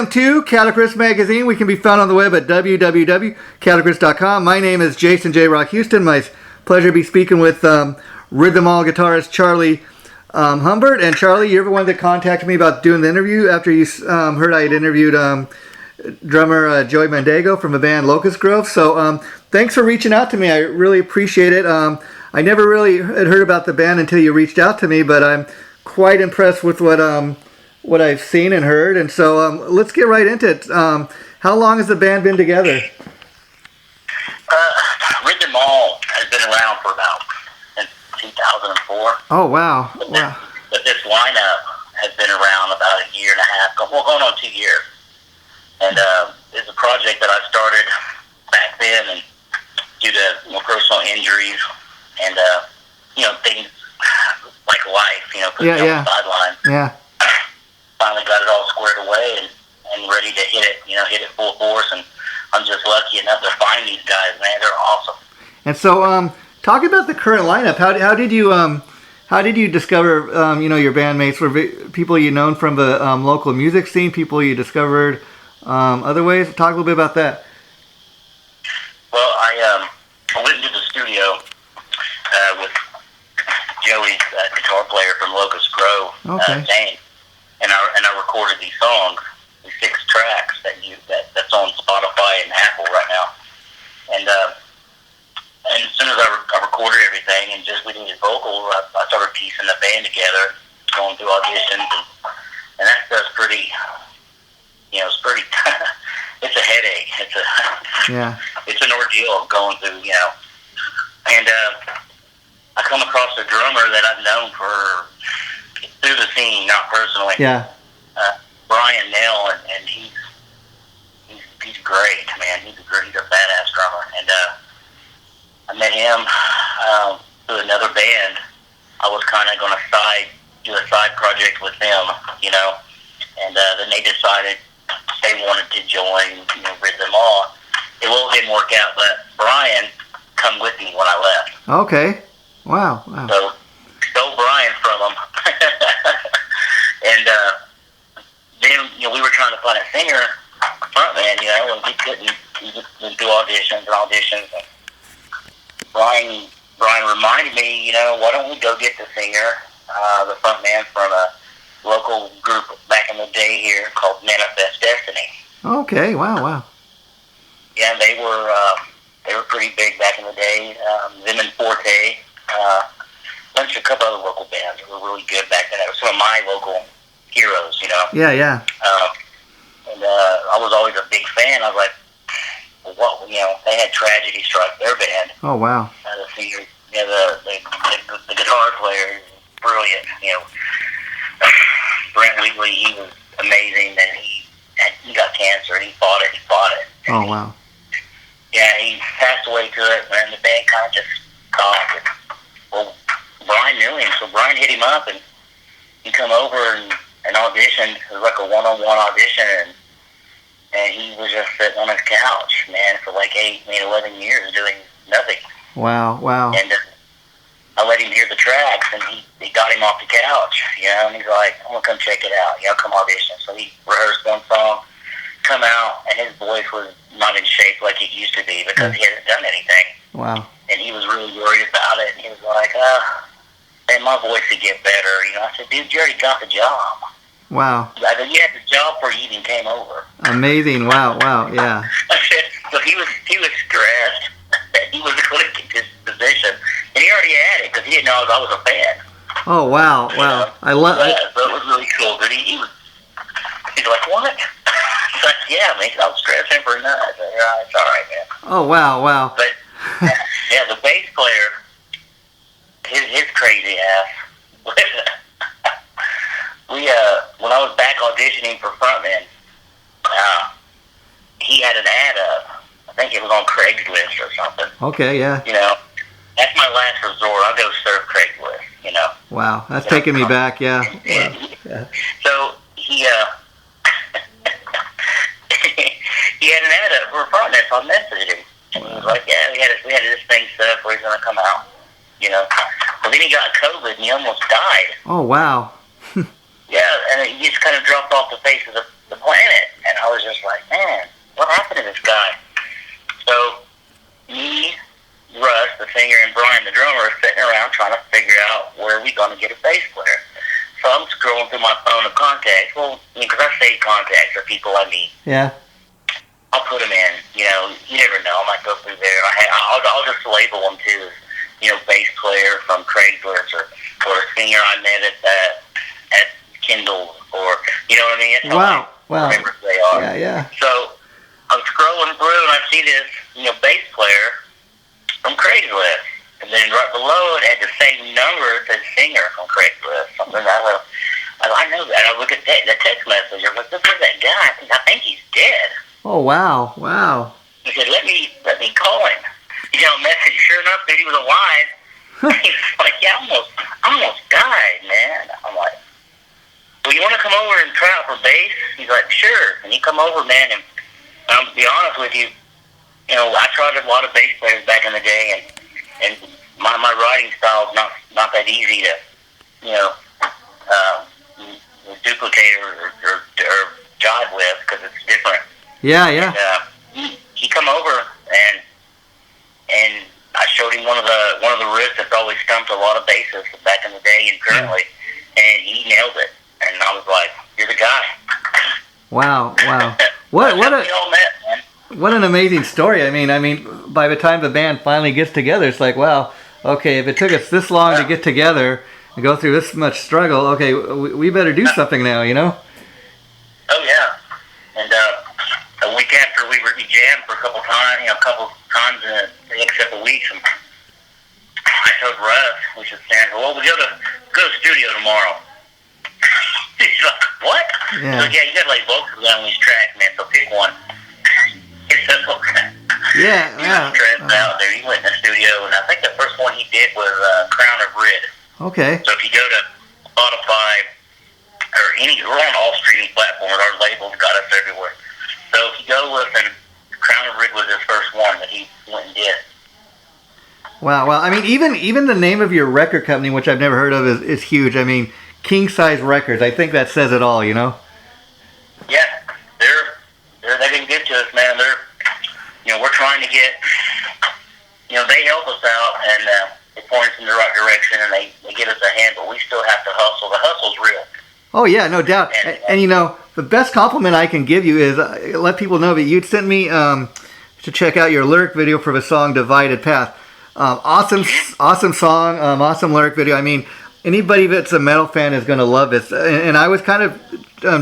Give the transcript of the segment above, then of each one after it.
Welcome to Guitarist Magazine. We can be found on the web at www.guitarist.com. My name is Jason JROCK Houston. My pleasure to be speaking with Rhythm All guitarist Charlie Humbert. And Charlie, you're the one that contacted me about doing the interview after you heard I had interviewed drummer Joey Mandego from the band Locust Grove. So thanks for reaching out to me. I really appreciate it. I never really had heard about the band until you reached out to me, but I'm quite impressed with what I've seen and heard. And so let's get right into it. How long has the band been together? Rhythm All has been around for about since 2004. Oh, wow. But this lineup has been around about a year and a half, going on 2 years. And it's a project that I started back then, and due to personal injuries and things like life, put me on the sideline. Yeah. Finally got it all squared away and ready to hit it full force. And I'm just lucky enough to find these guys, man. They're awesome. And so, talk about the current lineup. How did you discover your bandmates? Were people you known from the local music scene? People you discovered other ways? Talk a little bit about that. Well, I went into the studio with Joey's guitar player from Locust Grove, James, and I recorded these songs, these 6 tracks that's on Spotify and Apple right now. And as soon as I recorded everything and just we needed vocals, I started piecing the band together, going through auditions, and that stuff's pretty. It's pretty. It's a headache. It's an ordeal going through. And I come across a drummer that I've known through the scene, not personally. Yeah. Brian Nell, and he's great, man. He's a badass drummer. And I met him through another band. I was kind of going to do a side project with them, and then they decided they wanted to join, Rhythm All. It didn't work out, but Brian come with me when I left. Okay. Wow. So stole Brian from him, and then we were trying to find a singer, frontman, and we couldn't. We went through auditions. And Brian reminded me, why don't we go get the singer, the frontman from a local group back in the day here called Manifest Destiny. Okay, wow. Yeah, they were pretty big back in the day. Them and Forte, a couple other local bands that were really good back then. That were some of my local heroes, Yeah. And I was always a big fan. I was like, they had tragedy strike their band. Oh, wow. The singer, the guitar player, brilliant. Brent Wheatley, he was amazing, and he got cancer, and he fought it. Oh, wow. Yeah, he passed away to it, and the band kind of just stopped. Well, Brian knew him, so Brian hit him up, and he come over and auditioned. It was like a one-on-one audition, and he was just sitting on his couch, man, for like 11 years doing nothing. Wow. And I let him hear the tracks, and he got him off the couch, and he's like, I'm going to come check it out, come audition. So he rehearsed one song, come out, and his voice was not in shape like it used to be because he hadn't done anything. Wow. And he was really worried about it, and he was like, man, my voice could get better. I said, dude, you already got the job. Wow. I said, you had the job before you even came over. Amazing. Wow, yeah. So he was stressed that he was going to get this position. And he already had it because he didn't know I was a fan. Oh, wow. I love it. Yeah, so it was really cool. But he's like, what? So, yeah, man, I was stressing for nothing. I said, yeah, it's all right, man. Oh, wow. But, yeah, the bass player, his crazy ass. When I was back auditioning for frontman, he had an ad up. I think it was on Craigslist or something. Okay, yeah. That's my last resort. I'll go surf Craigslist, Wow, that's taking me back, yeah. Wow. Yeah. So he he had an ad up for a frontman, so I messaged him. And he was like, yeah, we had this thing set up where he's going to come out, But then he got COVID and he almost died. Oh, wow. Yeah, and he just kind of dropped off the face of the planet. And man, what happened to this guy? So me, Russ, the singer, and Brian, the drummer, are sitting around trying to figure out where are we going to get a bass player. So I'm scrolling through my phone of contacts. Well, because I save contacts for people I meet. Yeah. I'll put them in. You never know. I might go through there. I'll just label them too. Bass player from Craigslist or a singer I met at Kindle, or you know what I mean. It's wow. Whatever they are. Yeah. So I'm scrolling through and I see this bass player from Craigslist, and then right below it had the same number as the singer from Craigslist. Something I know that. And I look at the text message. I'm like, look at that guy. I think he's dead. Oh wow. He said, let me call him. Message. Sure enough, that he was alive. He was like, yeah, I almost died, man. I'm like, well, you want to come over and try out for bass? He's like, sure. And he come over, man, and I'll be honest with you, I tried a lot of bass players back in the day, and my writing style is not that easy to, duplicate or jive with, because it's different. Yeah. And, he come over and I showed him one of the riffs that's always stumped a lot of bassists back in the day and currently, and he nailed it. And I was like, "You're the guy." Wow. What an amazing story. I mean, by the time the band finally gets together, it's like, wow, okay, if it took us this long to get together and go through this much struggle, okay, we better do something now, Oh yeah. And a week after we jammed for a couple times in the next couple weeks, and I told Russ, we should stand. Well, we go to the studio tomorrow. He's like, what? Yeah. So, you got to lay vocals on these tracks, man. So pick one. Yeah. He was stressed out there. He went in the studio, and I think the first one he did was Crown of Red. Okay. So if you go to Spotify or we're on all streaming platforms. Our label's got us everywhere. So if you go listen, Crown of Red was his first one that he went and did. Wow. Well, I mean, even the name of your record company, which I've never heard of, is huge. I mean, King Size Records. I think that says it all, Yeah, they've been good to us, man. We're trying to get, they help us out and they point us in the right direction and they give us a hand, but we still have to hustle. The hustle's real. Oh yeah, no doubt. And the best compliment I can give you is let people know that you'd sent me to check out your lyric video for the song "Divided Path." Awesome song, awesome lyric video. I mean, anybody that's a metal fan is going to love this. And I was kind of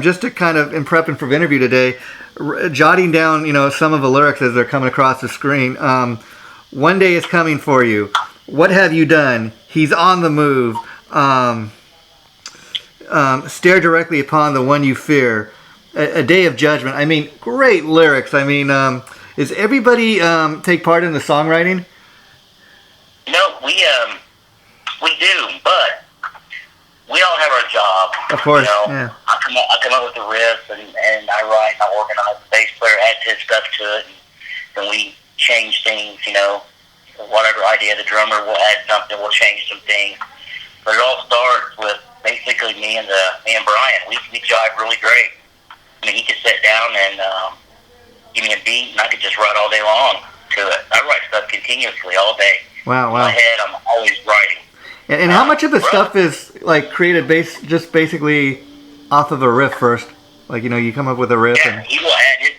just in prepping for the interview today, jotting down some of the lyrics as they're coming across the screen. One day is coming for you. What have you done? He's on the move. Stare directly upon the one you fear. A day of judgment. I mean, great lyrics. I mean, is everybody take part in the songwriting? We do, but we all have our job. Of course, yeah. I come up with the riffs and I write and I organize. The bass player adds his stuff to it, and we change things. Whatever idea the drummer will add something, we'll change some things. But it all starts with basically me and Brian. We jive really great. I mean, he could sit down and give me a beat, and I could just write all day long to it. I write stuff continuously all day. Wow. In my head, I'm always writing. And how much of the stuff is created just basically off of a riff first? You come up with a riff. Yeah, and he will add his.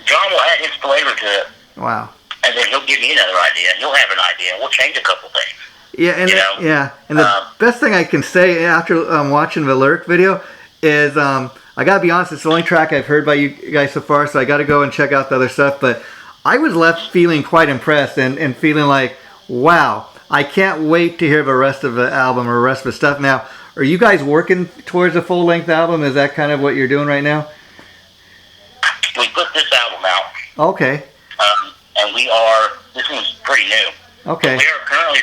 John will add his flavor to it. Wow. And then he'll give me another idea. He'll have an idea. We'll change a couple things. Yeah, and the best thing I can say after watching the lyric video is I gotta be honest, it's the only track I've heard by you guys so far, so I gotta go and check out the other stuff. But I was left feeling quite impressed and feeling like, wow, I can't wait to hear the rest of the album or the rest of the stuff. Now, are you guys working towards a full-length album? Is that kind of what you're doing right now? We put this album out. Okay. And this one's pretty new. Okay. We are currently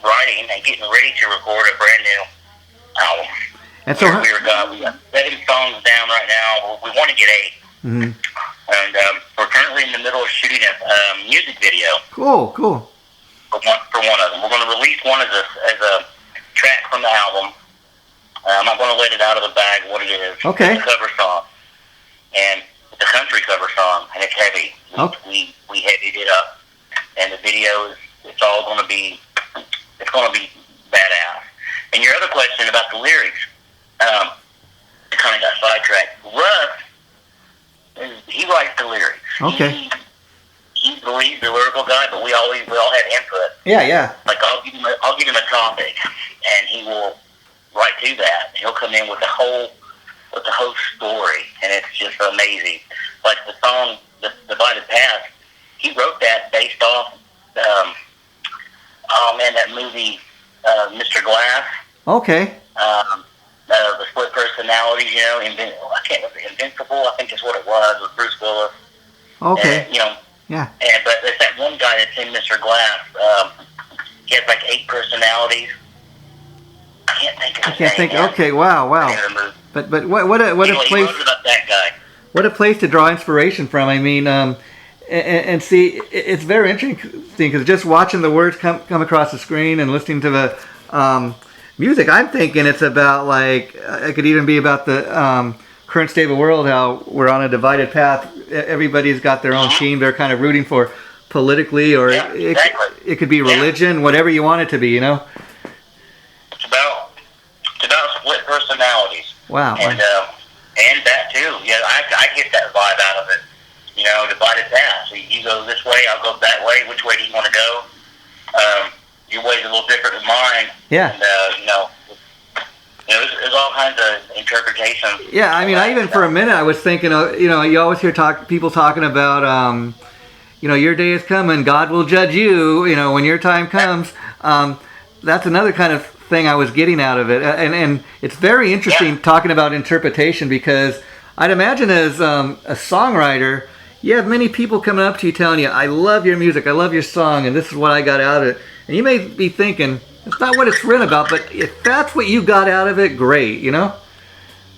writing and getting ready to record a brand new album. And so we got 7 songs down right now. We want to get 8. Mm-hmm. And we're currently in the middle of shooting a music video. Cool. For one of them. We're going to release one as a track from the album. I'm not going to let it out of the bag what it is. Okay. It's a cover song. and it's a country cover song, and it's heavy. We heavied it up, and the video it's going to be badass. And your other question about the lyrics, I kind of got sidetracked. Russ, he writes the lyrics. Okay. He's the lyrical guy, but we all have input. Yeah. Like I'll give him a topic, and he will write to that. He'll come in with the whole story, and it's just amazing. Like the song, the Divided Path, he wrote that based off, that movie, Mr. Glass. Okay. The split personalities, I can't remember, Invincible, I think is what it was, with Bruce Willis. Okay. And, yeah. But there's that one guy that's in Mr. Glass. He has like 8 personalities. I can't think of his name. Okay. Wow. But what a place. He wrote about that guy. What a place to draw inspiration from. I mean, and see, it's very interesting because just watching the words come across the screen and listening to the music, I'm thinking it's about like it could even be about the current state of the world, how we're on a divided path. Everybody's got their own team they're kind of rooting for politically, or it could be religion, whatever you want it to be, It's about split personalities. Wow. And that too. Yeah, I get that vibe out of it. Divided path. So you go this way, I'll go that way. Which way do you want to go? Your way's a little different than mine. Yeah. And, there's all kinds of interpretations. Yeah, I mean, I even for a minute I was thinking, you always hear people talking about, your day is coming, God will judge you, when your time comes. That's another kind of thing I was getting out of it. And it's very interesting talking about interpretation, because I'd imagine as a songwriter, you have many people coming up to you telling you, I love your music, I love your song, and this is what I got out of it. And you may be thinking, it's not what it's written about, but if that's what you got out of it, great, Yeah.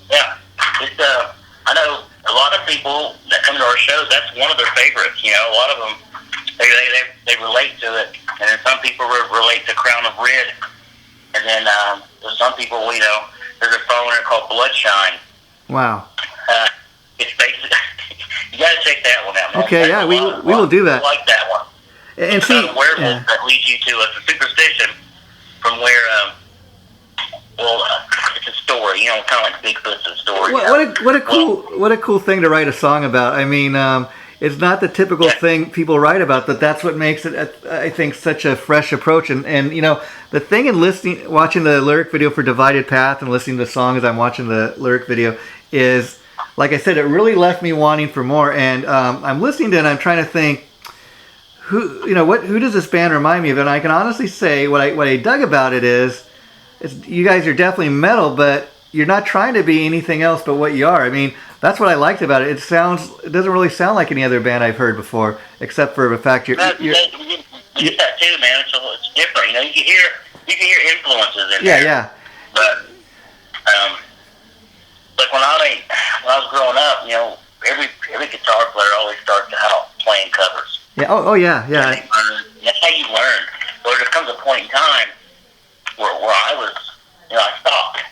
I know a lot of people that come to our shows, that's one of their favorites, A lot of them, they relate to it. And then some people relate to Crown of Red. And then there's some people, there's a song in there called Bloodshine. Wow. It's basically, you got to check that one out, man. Okay, yeah, we will do that. I like that one. And it's about a werewolf that leads you to a superstition from where, it's a story, kind of like Bigfoot's story. What a cool thing to write a song about. I mean, it's not the typical thing people write about, but that's what makes it, I think, such a fresh approach. And the thing in watching the lyric video for Divided Path and listening to the song as I'm watching the lyric video is, like I said, it really left me wanting for more. And I'm listening to it and I'm trying to think, who does this band remind me of? And I can honestly say what I dug about it is you guys are definitely metal, but you're not trying to be anything else but what you are. I mean, that's what I liked about it. It doesn't really sound like any other band I've heard before, except for the fact you're that too, man. It's different. You can hear influences in there. Yeah. But like when I was growing up, every guitar player always starts out playing covers. Yeah. Oh yeah. That's how you learn. But there comes a point in time where I was, I stopped.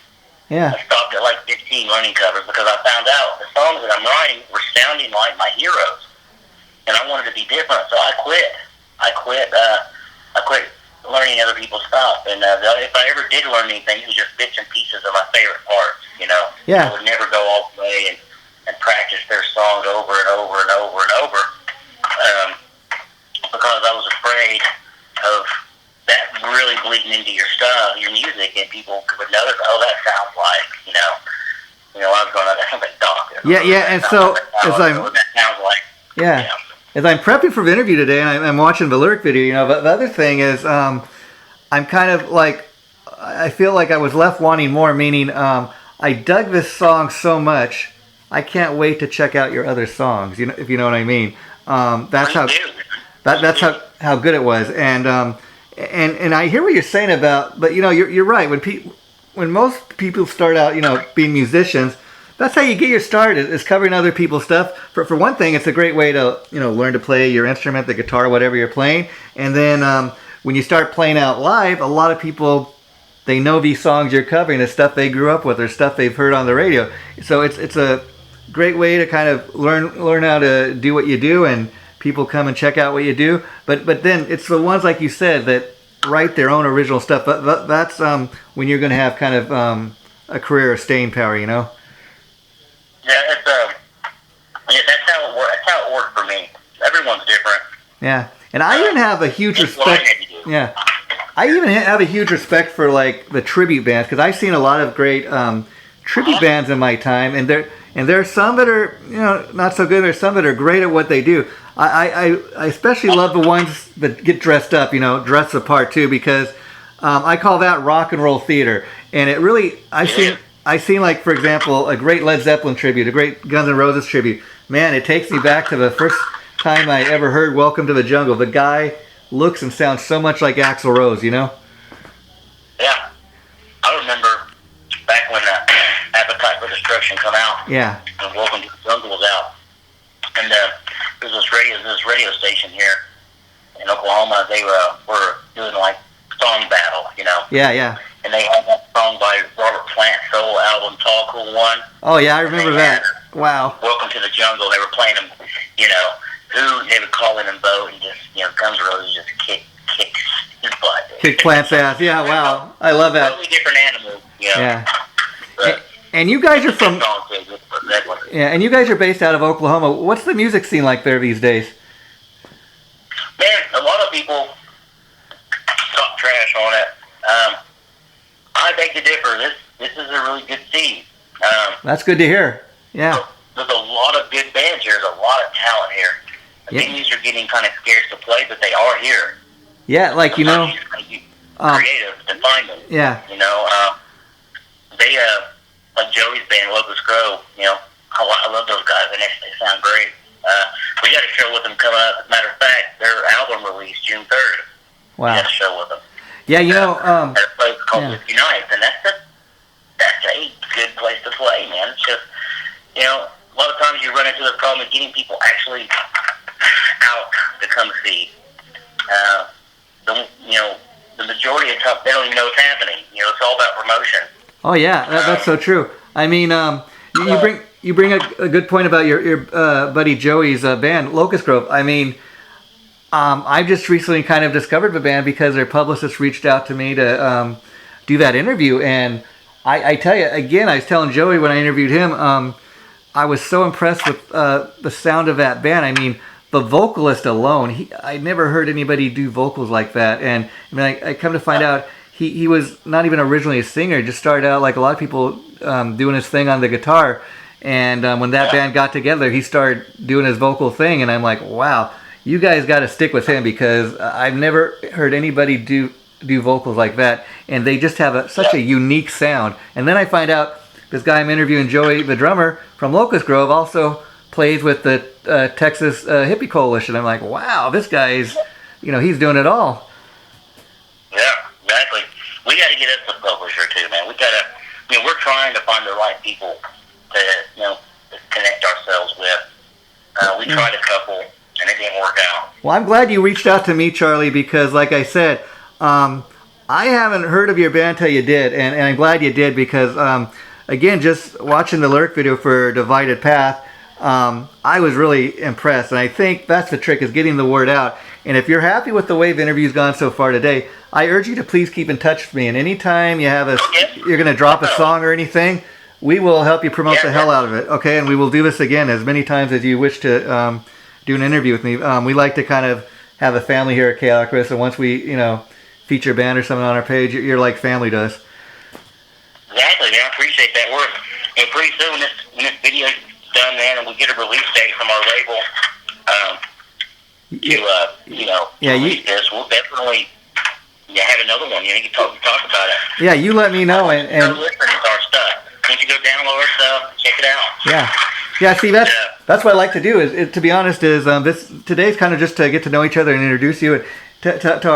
Yeah. I stopped at like 15 learning covers because I found out the songs that I'm writing were sounding like my heroes, and I wanted to be different. So I quit. I quit learning other people's stuff. And if I ever did learn anything, it was just bits and pieces of my favorite parts. Yeah. I would never go all the way and practice their songs over and over and over and over. Because I was afraid of that really bleeding into your stuff, your music, and people would notice, that sounds like, I was going, that sounds like Doc. Yeah, and so, as I'm prepping for the interview today, and I'm watching the lyric video, but the other thing is, I'm kind of like, I feel like I was left wanting more, meaning, I dug this song so much, I can't wait to check out your other songs, if you know what I mean. That's how good it was, and I hear what you're saying about, but you're right. When most people start out, being musicians, that's how you get your start is covering other people's stuff. For one thing, it's a great way to learn to play your instrument, the guitar, whatever you're playing, and then when you start playing out live, a lot of people, they know these songs you're covering, the stuff they grew up with or stuff they've heard on the radio. So it's a great way to kind of learn how to do what you do, and people come and check out what you do. But then it's the ones like you said that write their own original stuff. But that's when you're going to have kind of a career of staying power, you know. Yeah, that's how it works. That's how it worked for me. Everyone's different. Yeah, and I even have a huge respect. Yeah, I even have a huge respect for like the tribute bands, because I've seen a lot of great tribute bands in my time, and there are some that are, you know, not so good. There's some that are great at what they do. I especially love the ones that get dressed up, you know, dress the part too, because I call that rock and roll theater, and it really I seen like, for example, a great Led Zeppelin tribute, a great Guns N' Roses tribute. Man, it takes me back to the first time I ever heard "Welcome to the Jungle." The guy looks and sounds so much like Axl Rose, you know? Yeah. I remember back when Appetite for Destruction come out. Yeah. And Welcome to the Jungle was out. And there's this radio station here in Oklahoma. They were doing like song battle, you know? Yeah, yeah. And they had that song by Robert Plant's solo album, Tall Cool One. Oh, yeah, I remember that. Wow. Welcome to the Jungle. They were playing them, you know, they would call in and vote, and just, you know, Guns N' Roses just kick his butt. Kick Plant's ass. Yeah, wow. I love that. Totally different animals, you know. Yeah. And you guys are from... Yeah, and you guys are based out of Oklahoma. What's the music scene like there these days? Man, a lot of people talk trash on it. I beg to differ. This is a really good scene. That's good to hear. Yeah. There's a lot of good bands here. There's a lot of talent here. The venues are getting kind of scarce to play, but they are here. Yeah, like, you know... creative to find them. Yeah. You know, they, like Joey's band, Locust Grove, you know, I love those guys. They sound great. We got a show with them coming up. As a matter of fact, their album released June 3rd. Wow. We got a show with them. Yeah, you know... at a place called 50 Nights, and that's a good place to play, man. It's just, you know, a lot of times you run into the problem of getting people actually out to come see. You know, the majority of time, they don't even know what's happening. You know, it's all about promotion. Oh yeah, that's so true. I mean, you bring a good point about your buddy Joey's band, Locust Grove. I mean, I've just recently kind of discovered the band because their publicist reached out to me to do that interview, and I tell you again, I was telling Joey when I interviewed him, I was so impressed with the sound of that band. I mean, the vocalist alone, I never heard anybody do vocals like that. And I mean, I come to find out he was not even originally a singer. Just started out like a lot of people doing his thing on the guitar. And when that band got together, he started doing his vocal thing. And I'm like, wow, you guys got to stick with him, because I've never heard anybody do vocals like that. And they just have such a unique sound. And then I find out this guy I'm interviewing, Joey, the drummer from Locust Grove, also plays with the Texas Hippie Coalition. I'm like, wow, this guy's, you know, he's doing it all. Yeah, exactly. We got to get us a publisher too, man. We got to, you know, we're trying to find the right people to, you know, to connect ourselves with. We tried a couple, and it didn't work out. Well, I'm glad you reached out to me, Charlie, because like I said, I haven't heard of your band till you did, and I'm glad you did, because again, just watching the lyric video for Divided Path, I was really impressed, and I think that's the trick, is getting the word out. And if you're happy with the way the interview's gone so far today, I urge you to please keep in touch with me. And anytime you have you're going to drop a song or anything, we will help you promote the hell out of it, okay? And we will do this again as many times as you wish to do an interview with me. We like to kind of have a family here at Guitarist, and once we, you know, feature a band or something on our page, you're like family to us. Exactly, man. I appreciate that work. And pretty soon, when this video's done, man, and we get a release date from our label, release this, we'll definitely have another one. You know, you can talk about it. Yeah, you let me know, and listen to our stuff. Once you go download our stuff, check it out. Yeah. See, that's what I like to do. To be honest, this today's kind of just to get to know each other and introduce you to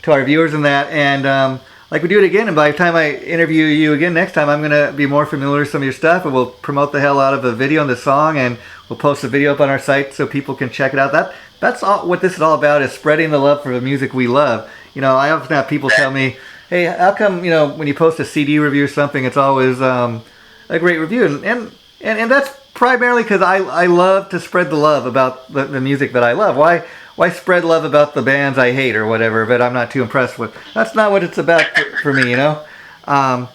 our viewers and that, and like we do it again. And by the time I interview you again next time, I'm gonna be more familiar with some of your stuff, and we'll promote the hell out of the video and the song, and we'll post the video up on our site so people can check it out. That's all what this is all about, is spreading the love for the music we love. You know, I often have people tell me, hey, how come, you know, when you post a CD review or something, it's always a great review, and that's primarily because I love to spread the love about the music that I love. Why spread love about the bands I hate or whatever that I'm not too impressed with? That's not what it's about for me, you know? Yeah.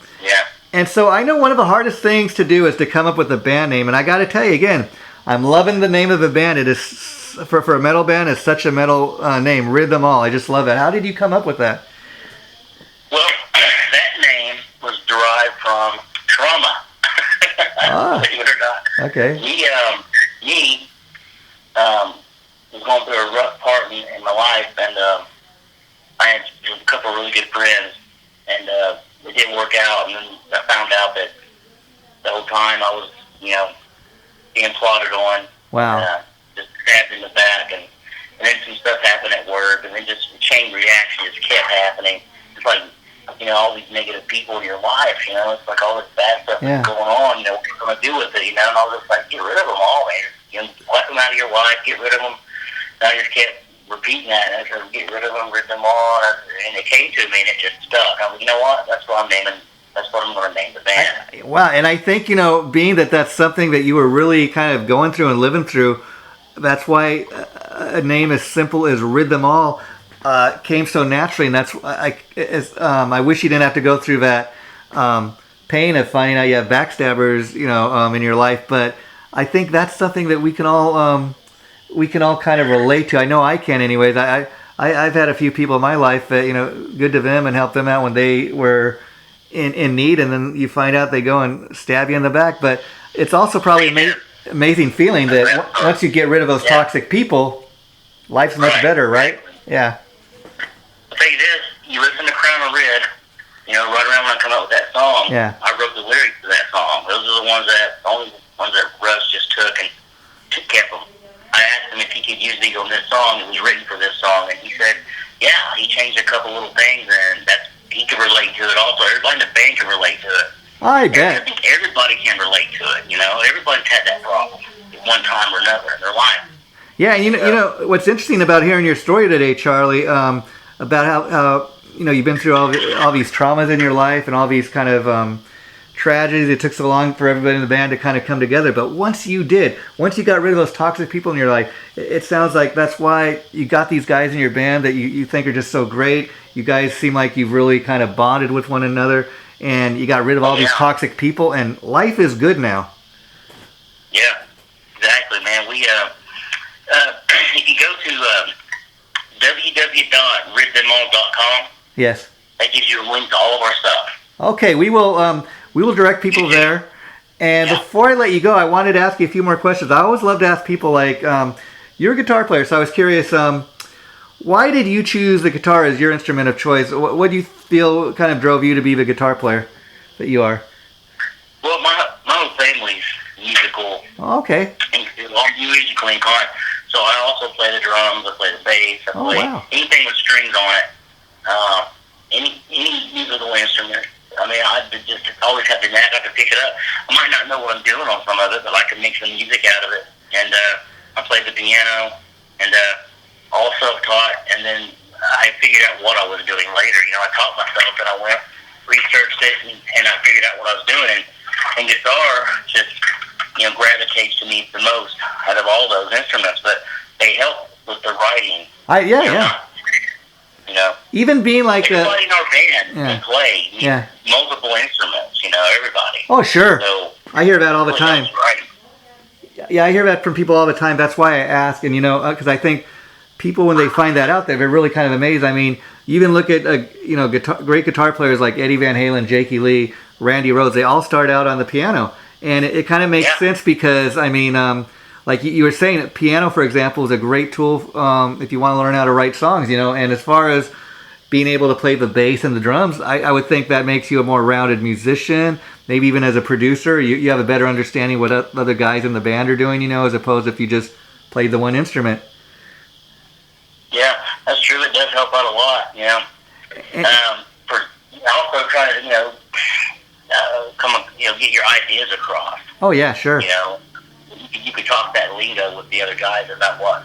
And so I know one of the hardest things to do is to come up with a band name. And I got to tell you again, I'm loving the name of the band. It is, for a metal band, it's such a metal name, Rhythm All. I just love it. How did you come up with that? Well, that name was derived from trauma. Believe it or not. Okay. Me, was going through a rough part in my life, and I had a couple of really good friends, and it didn't work out. And then I found out that the whole time I was, being plotted on. Wow. Just stabbed in the back, and then some stuff happened at work, and then just the chain reaction just kept happening. It's like, all these negative people in your life, it's like all this bad stuff that's going on, what you're going to do with it, and I was just like, get rid of them all, man. Wipe them out of your life, get rid of them. And I just kept repeating that, and I said, get rid of them, rid them all, and it came to me, and it just stuck. I'm like, you know what, that's what I'm going to name the band. Wow, and I think, being that that's something that you were really kind of going through and living through, that's why a name as simple as Rhythm All came so naturally, and that's I wish you didn't have to go through that pain of finding out you have backstabbers, in your life. But I think that's something that we can all kind of relate to. I know I can, anyways. I've had a few people in my life that good to them and help them out when they were in need, and then you find out they go and stab you in the back. But it's also probably amazing feeling that once you get rid of those toxic people, life's much better, right? Yeah. I'll tell you this, you listen to Crown of Red, right around when I come up with that song, I wrote the lyrics to that song. Those are the only ones that Russ just took and kept them. I asked him if he could use these on this song. It was written for this song, and he said, yeah, he changed a couple little things, and he could relate to it also. Everybody in the band can relate to it. I bet. I think everybody can relate to it, Everybody's had that problem at one time or another in their life. Yeah, and what's interesting about hearing your story today, Charlie, about how you've been through all these traumas in your life and all these kind of tragedies. It took so long for everybody in the band to kind of come together, but once you got rid of those toxic people in your life, it sounds like that's why you got these guys in your band that you think are just so great. You guys seem like you've really kind of bonded with one another, and you got rid of all these toxic people, and life is good now. Yeah, exactly, man. We if you go to www.ridthemall.com, yes, that gives you a link to all of our stuff. Okay, we will direct people there. And before I let you go, I wanted to ask you a few more questions. I always love to ask people, like, you're a guitar player, so I was curious, why did you choose the guitar as your instrument of choice? What do you feel kind of drove you to be the guitar player that you are? Well, my whole family's musical. Oh, okay. All musical inclined. So I also play the drums, I play the bass, I play anything with strings on it. Any musical instrument. I mean, I just always have the knack. I can pick it up. I might not know what I'm doing on some of it, but I can make some music out of it. And I play the piano, and all self-taught. And then I figured out what I was doing later. I taught myself, and I went, researched it, and I figured out what I was doing. And guitar just, gravitates to me the most out of all those instruments. But they help with the writing. Even being like everybody in our band can play multiple instruments, everybody. Oh, sure. So, I hear that all the time. Yeah, I hear that from people all the time. That's why I ask, and because I think people, when they find that out, they're really kind of amazed. I mean, you even look at great guitar players like Eddie Van Halen, Jakey Lee, Randy Rhoads. They all start out on the piano, and it kind of makes sense because I mean, like you were saying, piano, for example, is a great tool if you want to learn how to write songs. And as far as being able to play the bass and the drums, I would think that makes you a more rounded musician. Maybe even as a producer, you have a better understanding what other guys in the band are doing, as opposed if you just played the one instrument. Yeah, that's true. It does help out a lot, for also trying to, get your ideas across. Oh, yeah, sure. You could talk that lingo with the other guys about what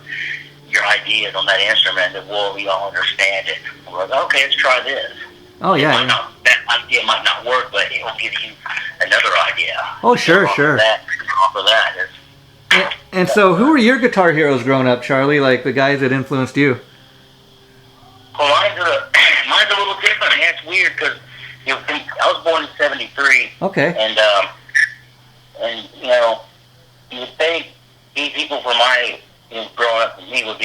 your idea is on that instrument, and we all understand it. We're like, okay, let's try this. Oh, yeah. That idea might not work, but it will give you another idea. Oh, sure. off of that. And so, who were your guitar heroes growing up, Charlie? Like the guys that influenced you? Well, mine's a little different. Man, it's weird because I was born in '73. Okay. And you would think people from my growing up with me would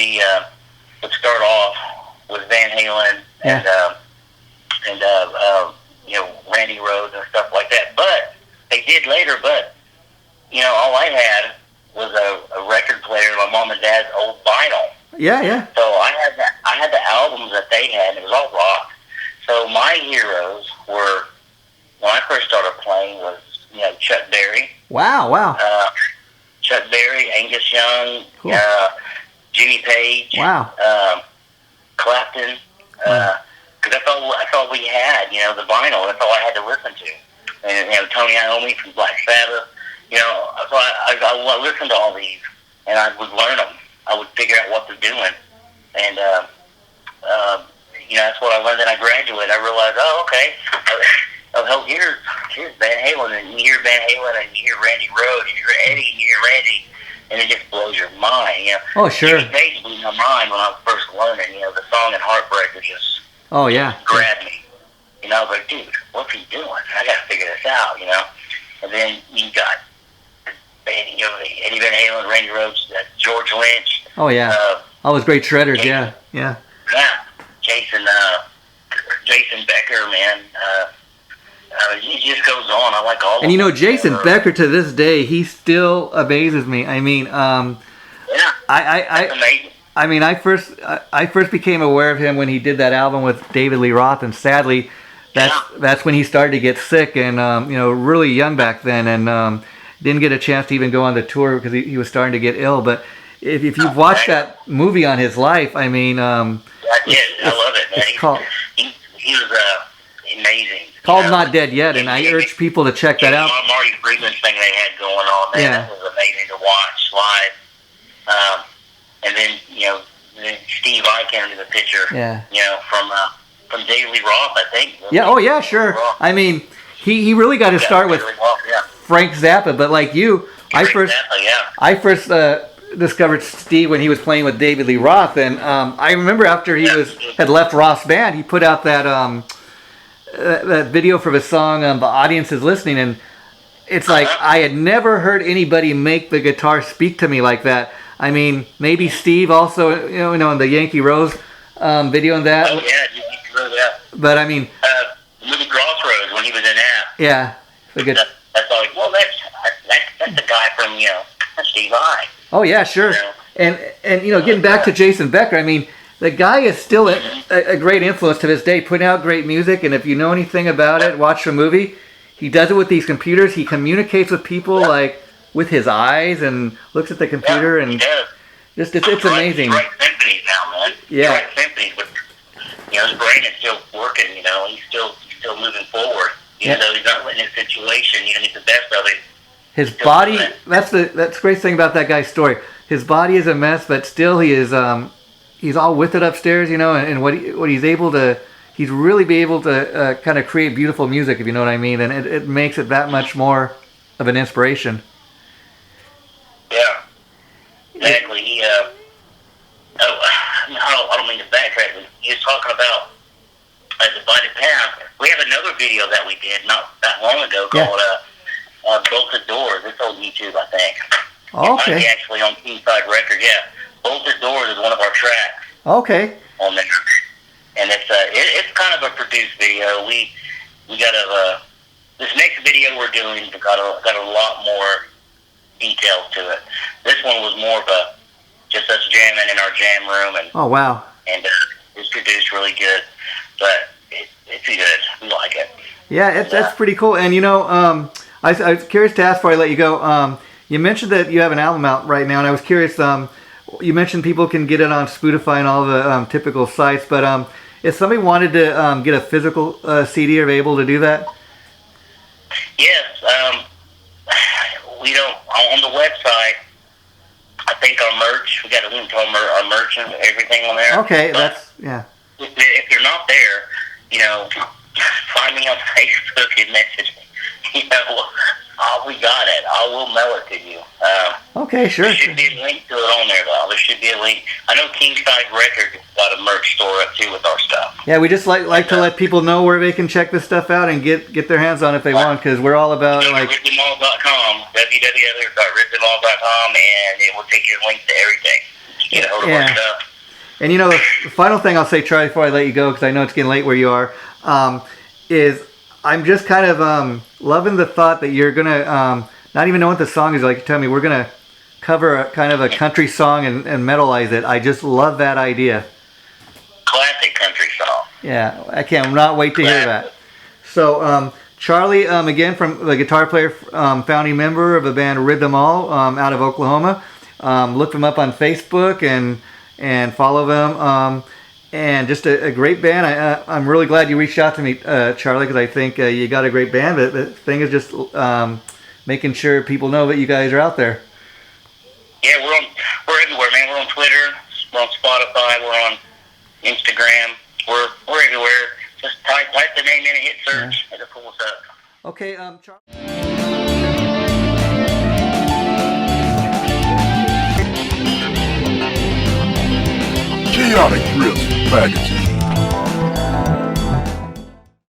start off with Van Halen and Randy Rhoads and stuff like that. But they did later. But all I had was a record player, my mom and dad's old vinyl. Yeah. So I had the albums that they had, and it was all rock. So my heroes were, when I first started playing, was Chuck Berry. Wow. Chuck Berry, Angus Young, cool. Jimmy Page. Wow. Clapton. Because that's all we had. The vinyl. That's all I had to listen to. And Tony Iommi from Black Sabbath. So I listened to all these, and I would learn them. I would figure out what they're doing, and that's what I learned. Then I graduated. I realized, here's Van Halen, and you hear Van Halen, and you hear Randy Rhoads, and you hear Eddie, and you hear Randy, and it just blows your mind. Oh, sure. Jimmy Page blew my mind when I was first learning. The song in Heartbreaker just grabbed me. I was like, dude, what's he doing? I got to figure this out. And then you got Eddie Van Halen, Randy Rhoads, George Lynch. Oh yeah, all those great shredders. Jason, yeah. Jason Becker, man. He just goes on. I like all. And Jason Becker to this day, he still amazes me. I mean, that's amazing. I mean, I first became aware of him when he did that album with David Lee Roth, and sadly, that's when he started to get sick, and really young back then, and didn't get a chance to even go on the tour because he was starting to get ill. But if you've watched that movie on his life, I mean, I love it, man. He was amazing. Called Not Dead Yet, and I urge people to check that out. Marty Friedman thing they had going on, man, that was amazing to watch live. And then Steve Vai came into the picture. From David Lee Roth, I think. Yeah. Oh yeah, sure. I mean, he really got to start with Frank Zappa, but like you, I first discovered Steve when he was playing with David Lee Roth, and I remember after he had left Roth's band, he put out that video for his song "The Audience Is Listening," and it's like I had never heard anybody make the guitar speak to me like that. I mean, maybe Steve also, in the Yankee Rose video and that. Oh yeah, Yankee Rose, yeah. But I mean, the movie Crossroads when he was in that. Yeah, that's like, well, that's the guy from Steve Vai. Oh yeah, sure. And getting back to Jason Becker, I mean, the guy is still a great influence to this day, putting out great music. And if you know anything about it, watch the movie. He does it with these computers. He communicates with people like with his eyes and looks at the computer and it's amazing. He writes symphonies now, man. Yeah. He writes symphonies, but his brain is still working. He's still moving forward. Even though he's not letting his situation, he's the best of it. His body, that's the great thing about that guy's story. His body is a mess, but still he's all with it upstairs, and what he's able to, he's really be able to kind of create beautiful music, if you know what I mean, and it makes it that much more of an inspiration. Yeah, exactly. I don't mean to backtrack, but he was talking about a divided path. We have another video that we did not that long ago called Bolted Doors. It's on YouTube, I think. Oh, okay. It might be actually on Kingside Record, yeah. Bolted Doors is one of our tracks. Okay. On there. And it's kind of a produced video. We got this next video we're doing got a lot more details to it. This one was more of just us jamming in our jam room, and oh wow. And it's produced really good, but it's good. We like it. Yeah, that's pretty cool. And I was curious to ask before I let you go. You mentioned that you have an album out right now, and I was curious. You mentioned people can get it on Spotify and all the typical sites, but if somebody wanted to get a physical CD, are they able to do that? Yes. We don't on the website. I think our merch. We got a link to our merch and everything on there. Okay, but if you're not there, find me on Facebook and message me. we got it. I will mail it to you. Okay, sure. There should be a link to it on there, though. There should be a link. I know Kingside Records got a merch store up, too, with our stuff. Yeah, we just like to let people know where they can check this stuff out and get their hands on it if they want, because we're all about, like... RiffsandMall.com, www.riffsandmall.com, and it will take you a link to everything. Get a hold of our stuff. And you know, the final thing I'll say, Charlie, before I let you go, because I know it's getting late where you are, is I'm just kind of loving the thought that you're going to, not even know what the song is, like you tell me, we're going to cover a kind of a country song and metalize it. I just love that idea. Classic country song. Yeah, I cannot wait to hear that. So, Charlie, again, from the guitar player, founding member of the band Rhythm All out of Oklahoma. Look them up on Facebook and follow them. And just a great band. I'm really glad you reached out to me, Charlie, because I think you got a great band. But the thing is just making sure people know that you guys are out there. Yeah, we're everywhere, man. We're on Twitter, we're on Spotify, we're on Instagram, we're everywhere. Just type the name in and hit search, and it'll pull us up. Okay, Charlie. Chaotic Riffs Magazine.